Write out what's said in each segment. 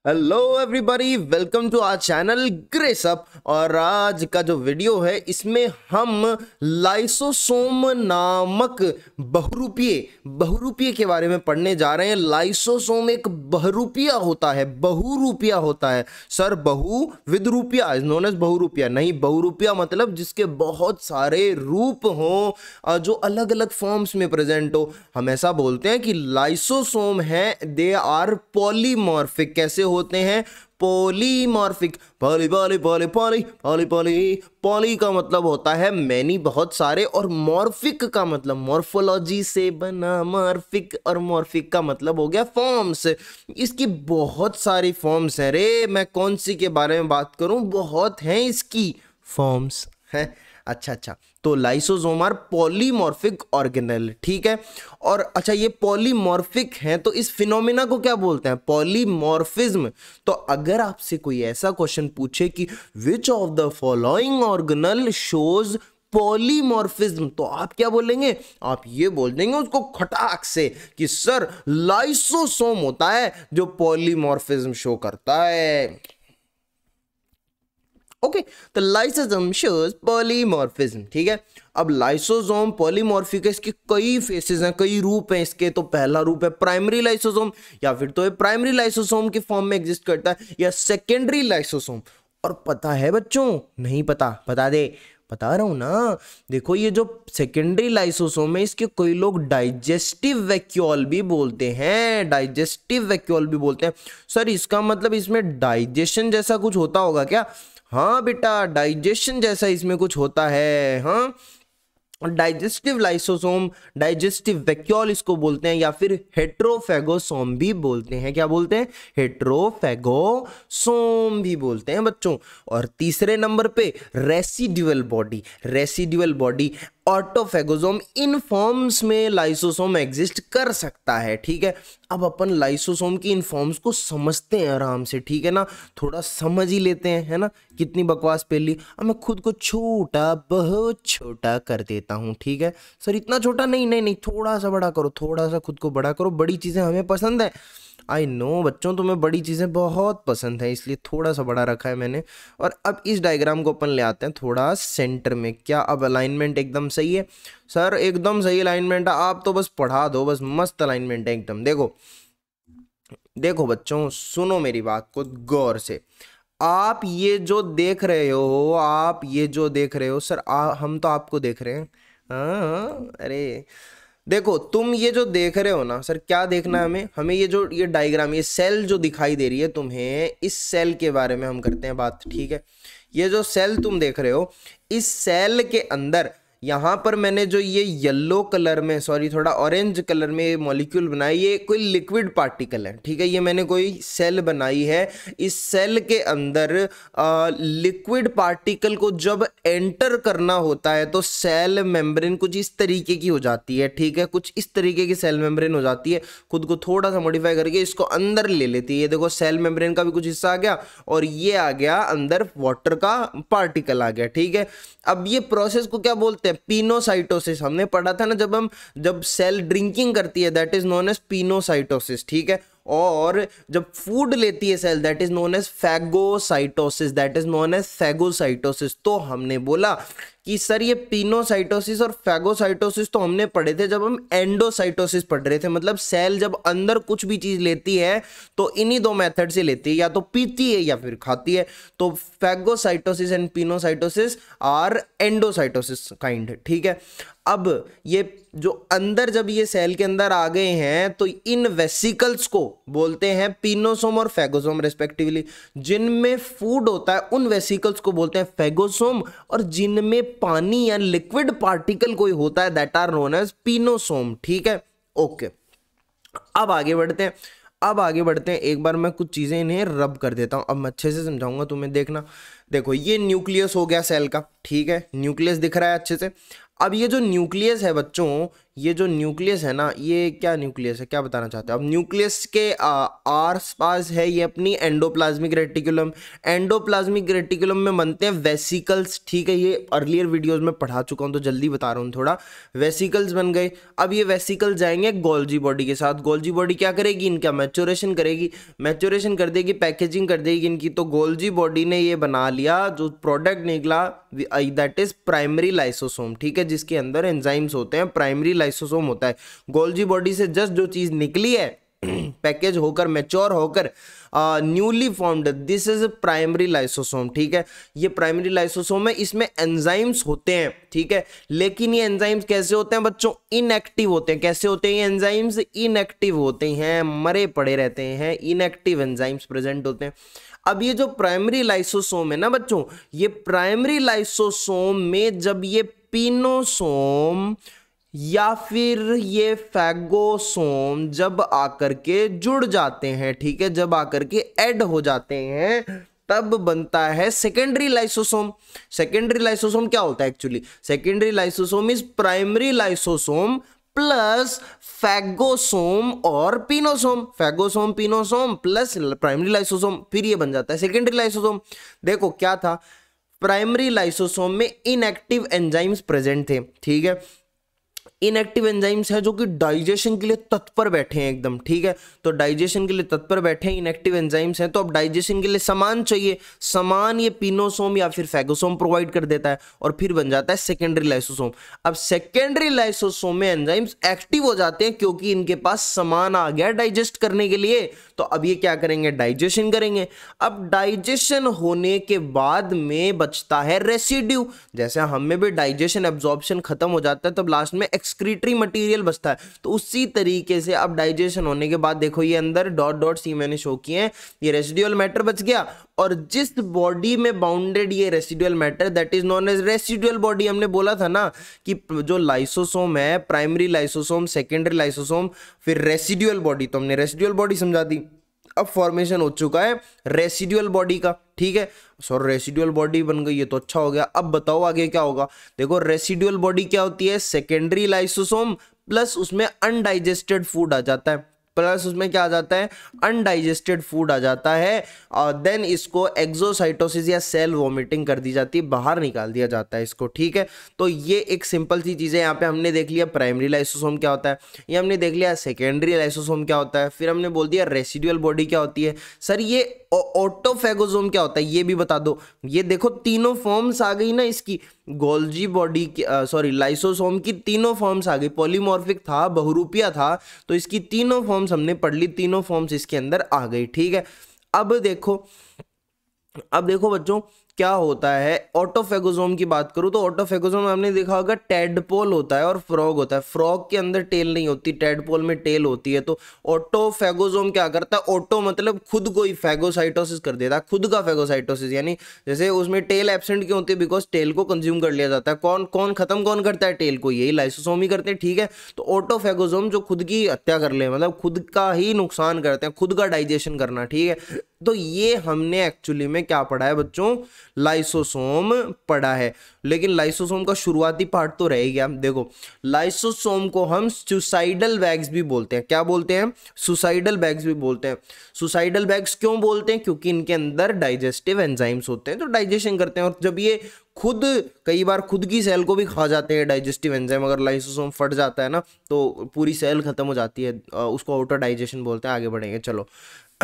Hello everybody, welcome to our channel Grace Up. और आज का जो वीडियो है इसमें हम लाइसोसोम नामक बहुरूपीय के बारे में पढ़ने जा रहे हैं। लाइसोसोम एक बहुरूपीय होता है, बहुरूपीय होता है सर। बहुविधरूपीय इज नोन एज बहुरूपीय नहीं, बहुरूपीय मतलब जिसके बहुत सारे रूप हों, जो अलग अलग फॉर्म्स में प्रेजेंट हो। हम ऐसा बोलते हैं कि लाइसोसोम है दे आर पॉलीमॉर्फिक। कैसे होते हैं? Polymorphic. Poly poly poly poly poly poly poly का मतलब होता है मैनी, बहुत सारे, और मॉर्फिक का मतलब मॉर्फोलॉजी से बना मॉर्फिक, और मॉर्फिक का मतलब हो गया फॉर्म्स। इसकी बहुत सारी फॉर्म्स हैं रे, मैं कौन सी के बारे में बात करूं, बहुत हैं इसकी फॉर्म्स हैं। अच्छा, तो लाइसोसोम आर पॉलीमॉर्फिक ऑर्गेनेल, ठीक है। और अच्छा, ये पॉलीमॉर्फिक हैं तो इस फिनोमिना को क्या बोलते हैं? पॉलीमॉर्फिज्म। तो अगर आपसे कोई ऐसा क्वेश्चन पूछे कि which of the following organelle shows polymorphism, तो आप क्या बोलेंगे? आप ये बोल देंगे उसको खटाक से कि सर लाइसोसोम होता है जो पॉलीमॉर्फिज्म शो करता है। ओके, तो लाइसोसोम शोज पॉलीमॉर्फिज्म, ठीक है। अब लाइसोसोम पॉलीमॉर्फिक है, इसके कई फेसेस हैं, कई रूप हैं इसके। तो पहला रूप है प्राइमरी लाइसोसोम, या फिर तो ये प्राइमरी लाइसोसोम के फॉर्म में एग्जिस्ट करता है, या सेकेंडरी लाइसोसोम। और पता है बच्चों? नहीं पता? बता दे, बता रहा हूं ना। देखो, ये जो सेकेंडरी लाइसोसोम है इसके कई लोग डाइजेस्टिव वैक्यूल भी बोलते हैं। डाइजेस्टिव वैक्यूल भी बोलते हैं। सर इसका मतलब इसमें डाइजेशन जैसा कुछ होता होगा क्या? हाँ बेटा, डाइजेशन जैसा इसमें कुछ होता है। हाँ, डाइजेस्टिव लाइसोसोम, डाइजेस्टिव वैक्यूल इसको बोलते हैं, या फिर हेट्रोफेगोसोम भी बोलते हैं। क्या बोलते हैं? हेट्रोफेगोसोम भी बोलते हैं बच्चों। और तीसरे नंबर पे रेसिड्यूअल बॉडी। रेसिड्यूअल बॉडी ऑटोफेगोसोम, इन फॉर्म्स में लाइसोसोम एग्जिस्ट कर सकता है, ठीक है। अब अपन लाइसोसोम की इन फॉर्म्स को समझते हैं आराम से, ठीक है ना। थोड़ा समझ ही लेते हैं, है ना। कितनी बकवास पहली। अब मैं खुद को छोटा, बहुत छोटा कर देता हूँ, ठीक है। सर इतना छोटा नहीं, नहीं नहीं, थोड़ा सा बड़ा करो, थोड़ा सा खुद को बड़ा करो। बड़ी चीज़ें हमें पसंद है। आई नो बच्चों, तुम्हें बड़ी चीज़ें बहुत पसंद है, इसलिए थोड़ा सा बड़ा रखा है मैंने। और अब इस डायग्राम को अपन ले आते हैं थोड़ा सेंटर में। क्या अब अलाइनमेंट एकदम सही है? सर एकदम सही अलाइनमेंट है, आप तो बस पढ़ा दो, बस मस्त अलाइनमेंट है एकदम। देखो देखो बच्चों, सुनो मेरी बात को गौर से। आप ये जो देख रहे हो, आप ये जो देख रहे हो सर, हम तो आपको देख रहे हैं। हाँ, अरे देखो, तुम ये जो देख रहे हो ना सर, क्या देखना है हमें? हमें ये जो ये डायग्राम, ये सेल जो दिखाई दे रही है तुम्हें, इस सेल के बारे में हम करते हैं बात, ठीक है। ये जो सेल तुम देख रहे हो, इस सेल के अंदर यहाँ पर मैंने जो ये येलो कलर में, सॉरी थोड़ा ऑरेंज कलर में ये मॉलिक्यूल बनाई, ये कोई लिक्विड पार्टिकल है, ठीक है। ये मैंने कोई सेल बनाई है। इस सेल के अंदर लिक्विड पार्टिकल को जब एंटर करना होता है तो सेल मेम्ब्रेन कुछ इस तरीके की हो जाती है, ठीक है। कुछ इस तरीके की सेल मेम्ब्रेन हो जाती है। खुद को थोड़ा सा मॉडिफाई करके इसको अंदर ले लेती है। ये देखो, सेल मेम्ब्रेन का भी कुछ हिस्सा आ गया, और ये आ गया अंदर, वाटर का पार्टिकल आ गया, ठीक है। अब ये प्रोसेस को क्या बोलते हैं? पिनोसाइटोसिस। हमने पढ़ा था ना, जब सेल ड्रिंकिंग करती है, that is known as pinocytosis, ठीक है। और जब फूड लेती है cell, that is known as phagocytosis, that is known as phagocytosis. तो हमने बोला कि सर ये पिनोसाइटोसिस और फैगोसाइटोसिस तो हमने पढ़े थे जब हम एंडोसाइटोसिस पढ़ रहे थे। मतलब सेल जब अंदर कुछ भी चीज लेती है तो इन्हीं दो मेथड से लेती है, या तो पीती है या फिर खाती है। तो phagocytosis and pinocytosis are endocytosis kind, ठीक है। अब ये जो अंदर, जब ये सेल के अंदर आ गए हैं तो इन वेसिकल्स को बोलते हैं पिनोसोम और फैगोसोम रेस्पेक्टिवली। जिनमें फूड होता है उन वेसिकल्स को बोलते हैं फैगोसोम, और जिनमें पानी या लिक्विड पार्टिकल कोई होता है that are known as pinosome, ठीक है। ओके, अब आगे बढ़ते हैं। एक बार मैं कुछ चीजें इन्हें रब कर देता हूं, अब मैं अच्छे से समझाऊंगा तुम्हें, देखना। देखो, ये न्यूक्लियस हो गया सेल का, ठीक है। न्यूक्लियस दिख रहा है अच्छे से। अब ये जो न्यूक्लियस है बच्चों, ये जो न्यूक्लियस है ना, ये क्या न्यूक्लियस है, क्या बताना चाहते हो अब? न्यूक्लियस के आस पास है ये अपनी एंडोप्लाज्मिक रेटिकुलम। एंडोप्लाज्मिक रेटिकुलम में बनते हैं वेसिकल्स, ठीक है, ये अर्लियर वीडियोस में पढ़ा चुका हूँ तो जल्दी बता रहा हूँ थोड़ा। वेसिकल्स बन गए। अब ये वेसिकल जाएंगे गोल्जी बॉडी के साथ। गोल्जी बॉडी क्या करेगी? इनका मैच्योरेशन करेगी, मैच्योरेशन कर देगी, पैकेजिंग कर देगी इनकी। तो गोल्जी बॉडी ने ये बना लिया, जो प्रोडक्ट निकला दैट इज प्राइमरी लाइसोसोम, ठीक है, जिसके अंदर एंजाइम्स होते हैं, प्राइमरी लाइसोसोम होता है। गोल्जी बॉडी से जस्ट जो चीज निकली है पैकेज होकर, मैच्योर होकर, newly formed, this is primary lysosome, ठीक है। ये प्राइमरी लाइसोसोम है, इसमें एंजाइम्स होते हैं, ठीक है। लेकिन ये एंजाइम्स कैसे होते हैं बच्चों? इनएक्टिव होते हैं। कैसे होते हैं ये एंजाइम्स? इनएक्टिव होते हैं, मरे पड़े रहते हैं, इनएक्टिव एंजाइम्स प्रेजेंट होते हैं। अब ये जो प्राइमरी लाइसोसोम है ना बच्चों, ये प्राइमरी लाइसोसोम में जब ये पिनोसोम या फिर ये फैगोसोम जब आकर के जुड़ जाते हैं, ठीक है, जब आकर के ऐड हो जाते हैं, तब बनता है सेकेंडरी लाइसोसोम। सेकेंडरी लाइसोसोम क्या होता है actually? Secondary lysosome is primary lysosome plus phagosome और pinosome. Phagosome pinosome plus primary lysosome, फिर ये बन जाता है सेकेंडरी लाइसोसोम। देखो क्या था, प्राइमरी लाइसोसोम में इनएक्टिव एंजाइम्स प्रेजेंट थे, ठीक है। इनएक्टिव एंजाइम्स है जो कि डाइजेशन के लिए तत्पर बैठे हैं एकदम, ठीक है। तो डाइजेशन के लिए तत्पर बैठे हैं, इनएक्टिव एंजाइम्स हैं। तो अब डाइजेशन के लिए सामान चाहिए, सामान ये पिनोसोम या फिर फैगोसोम प्रोवाइड कर देता है और फिर बन जाता है सेकेंडरी लाइसोसोम। अब सेकेंडरी लाइसोसोम में एंजाइम्स एक्टिव हो जाते हैं क्योंकि इनके पास सामान आ गया डाइजेस्ट करने के लिए। तो अब ये क्या करेंगे? डाइजेशन करेंगे। अब डाइजेशन होने के बाद में बचता है रेसिड्यू। जैसे हम में भी डाइजेशन एब्जॉर्प्शन खत्म हो जाता है तब लास्ट में एक्सक्रीटरी मटेरियल बचता है, तो उसी तरीके से अब डाइजेशन होने के बाद देखो ये अंदर डॉट डॉट सी मैंने शो किए हैं, ये रेसिडुअल मैटर बच गया। और जिस बॉडी में बाउंडेड ये residual matter that is known as residual body. हमने बोला था ना कि जो लाइसोसोम है, प्राइमरी लाइसोसोम, सेकेंडरी लाइसोसोम, फिर रेसिडुअल बॉडी, तो हमने रेसिडुअल बॉडी समझा दी। अब फॉर्मेशन हो चुका है रेसिडुअल बॉडी का, ठीक है। सॉरी रेसिडुअल बॉडी बन गई है तो अच्छा हो गया। अब बताओ आगे क्या होगा? देखो रेसिडुअल बॉडी क्या होती है? सेकेंडरी लाइसोसोम प्लस उसमें अनडाइजेस्टेड फूड आ जाता है, प्लस उसमें क्या आ जाता है? अनडाइजेस्टेड फूड आ जाता है। और देन इसको एक्सोसाइटोसिस या सेल वोमिटिंग कर दी जाती है, बाहर निकाल दिया जाता है इसको, ठीक है। तो ये एक सिंपल सी चीज़ है। यहाँ पे हमने देख लिया प्राइमरी लाइसोसोम क्या होता है, ये हमने देख लिया सेकेंडरी लाइसोसोम क्या होता है, फिर हमने बोल दिया रेसिडुअल बॉडी क्या होती है। सर ये ऑटोफैगोसोम क्या होता है ये भी बता दो। ये देखो तीनों फॉर्म्स आ गई ना इसकी, गोल्जी बॉडी की, सॉरी लाइसोसोम की तीनों फॉर्म्स आ गई। पॉलीमॉर्फिक था, बहुरूपिया था, तो इसकी तीनों फॉर्म्स हमने पढ़ ली, तीनों फॉर्म्स इसके अंदर आ गई, ठीक है। अब देखो बच्चों क्या होता है। ऑटोफैगोसोम की बात करूं तो ऑटोफैगोसोम में हमने देखा होगा टैडपोल होता है और फ्रॉग होता है। फ्रॉग के अंदर टेल नहीं होती, टैडपोल में टेल होती है। तो ऑटोफैगोसोम क्या करता है? ऑटो मतलब खुद को ही, फैगोसाइटोसिस कर देता है, खुद का फैगोसाइटोसिस, यानी जैसे उसमें टेल एब्सेंट क्यों होती है? बिकॉज टेल को कंज्यूम कर लिया जाता है। कौन खत्म कौन करता है टेल को? यही लाइसोसोम ही करते हैं, ठीक है। तो ऑटोफैगोसोम जो खुद की हत्या कर ले, मतलब खुद का ही नुकसान करते हैं, खुद का डाइजेशन करना, ठीक है। तो ये हमने एक्चुअली में क्या पढ़ा है बच्चों? लाइसोसोम पढ़ा है। लेकिन लाइसोसोम का शुरुआती पार्ट तो रह गया। देखो लाइसोसोम को हम सुसाइडल बैग्स भी बोलते हैं। क्या बोलते हैं? सुसाइडल बैग्स भी बोलते हैं। सुसाइडल बैग्स क्यों बोलते हैं? क्योंकि इनके अंदर डाइजेस्टिव एंजाइम्स होते हैं, तो डाइजेशन करते हैं। और जब ये खुद कई बार खुद की सेल को भी खा जाते हैं डाइजेस्टिव एंजाइम, अगर लाइसोसोम फट जाता है ना तो पूरी सेल खत्म हो जाती है, उसको ऑटो डाइजेशन बोलते हैं। आगे बढ़ेंगे, चलो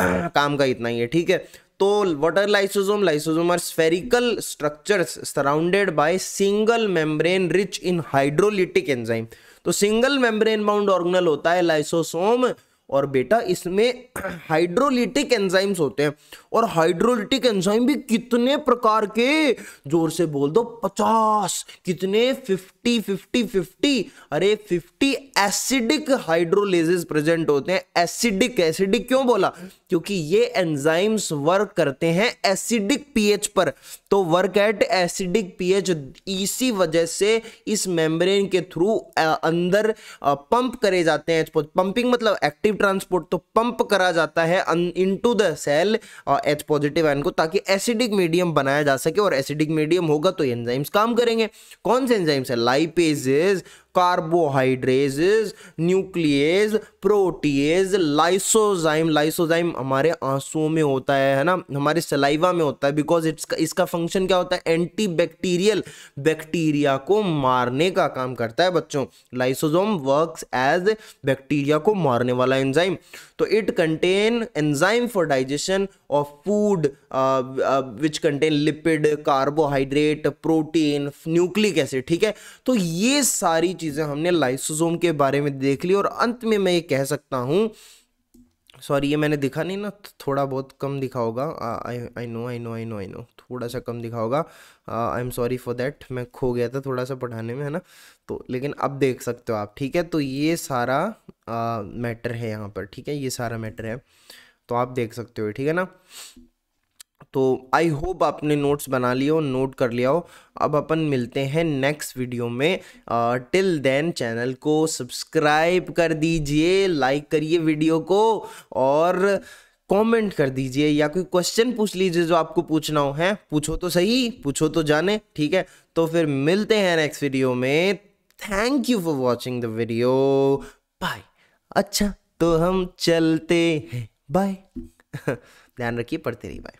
काम का इतना ही है, ठीक है। तो what are lysosome? Lysosome are spherical structures surrounded by single membrane rich in hydrolytic enzyme. तो सिंगल मेम्ब्रेन बाउंड ऑर्गेनल होता है लाइसोसोम, और बेटा इसमें हाइड्रोलिटिक एंजाइम्स होते हैं। और हाइड्रोलिटिक एंजाइम भी कितने प्रकार के? जोर से बोल दो 50। कितने? 50। अरे 50 एसिडिक हाइड्रोलेजेस प्रेजेंट होते हैं। एसिडिक क्यों बोला? क्योंकि ये एंजाइम्स वर्क करते हैं एसिडिक पीएच पर, तो वर्क एट एसिडिक पीएच। इसी वजह से इस मेम्ब्रेन के थ्रू अंदर पंप करे जाते हैं। पंपिंग मतलब एक्टिव ट्रांसपोर्ट, तो पंप करा जाता है into the cell H positive ion को, ताकि एसिडिक मीडियम बनाया जा सके। और एसिडिक मीडियम होगा तो एंजाइम्स काम करेंगे। कौन से एंजाइम्स है? Lipases, carbohydrases, nucleus, proteases, lysozyme. Lysozyme हमारे आंसुओं में होता है ना, हमारे सलाइवा में होता है, बिकॉज इसका फंक्शन क्या होता है, एंटी बैक्टीरियल, बैक्टीरिया को मारने का काम करता है बच्चों। लाइसोसोम वर्क्स एज बैक्टीरिया को मारने वाला एंजाइम। तो it contain enzyme for digestion of food which contain lipid, carbohydrate, protein, nucleic acid, ठीक है। तो ये सारी चीजें हमने लाइसोसोम के बारे में देख ली। और अंत में मैं ये कह सकता हूं, सॉरी ये मैंने दिखा नहीं ना, थोड़ा बहुत कम दिखा होगा, आई नो थोड़ा सा कम दिखा होगा, I am sorry for that, मैं खो गया था थोड़ा सा पढ़ाने में, है ना। तो लेकिन अब देख सकते हो आप, ठीक है। तो ये सारा मैटर है यहाँ पर, ठीक है, ये सारा मैटर है, तो आप देख सकते हो, ठीक है ना। तो आई होप आपने नोट्स बना लिए हो, नोट कर लिया हो। अब अपन मिलते हैं नेक्स्ट वीडियो में। टिल देन चैनल को सब्सक्राइब कर दीजिए, लाइक करिए वीडियो को, और कमेंट कर दीजिए, या कोई क्वेश्चन पूछ लीजिए जो आपको पूछना हो, है पूछो तो सही, पूछो तो जाने, ठीक है। तो फिर मिलते हैं नेक्स्ट वीडियो में। Thank you for watching the video, bye. अच्छा तो हम चलते हैं, बाय। ध्यान रखिए, पढ़ते रहिए, बाय।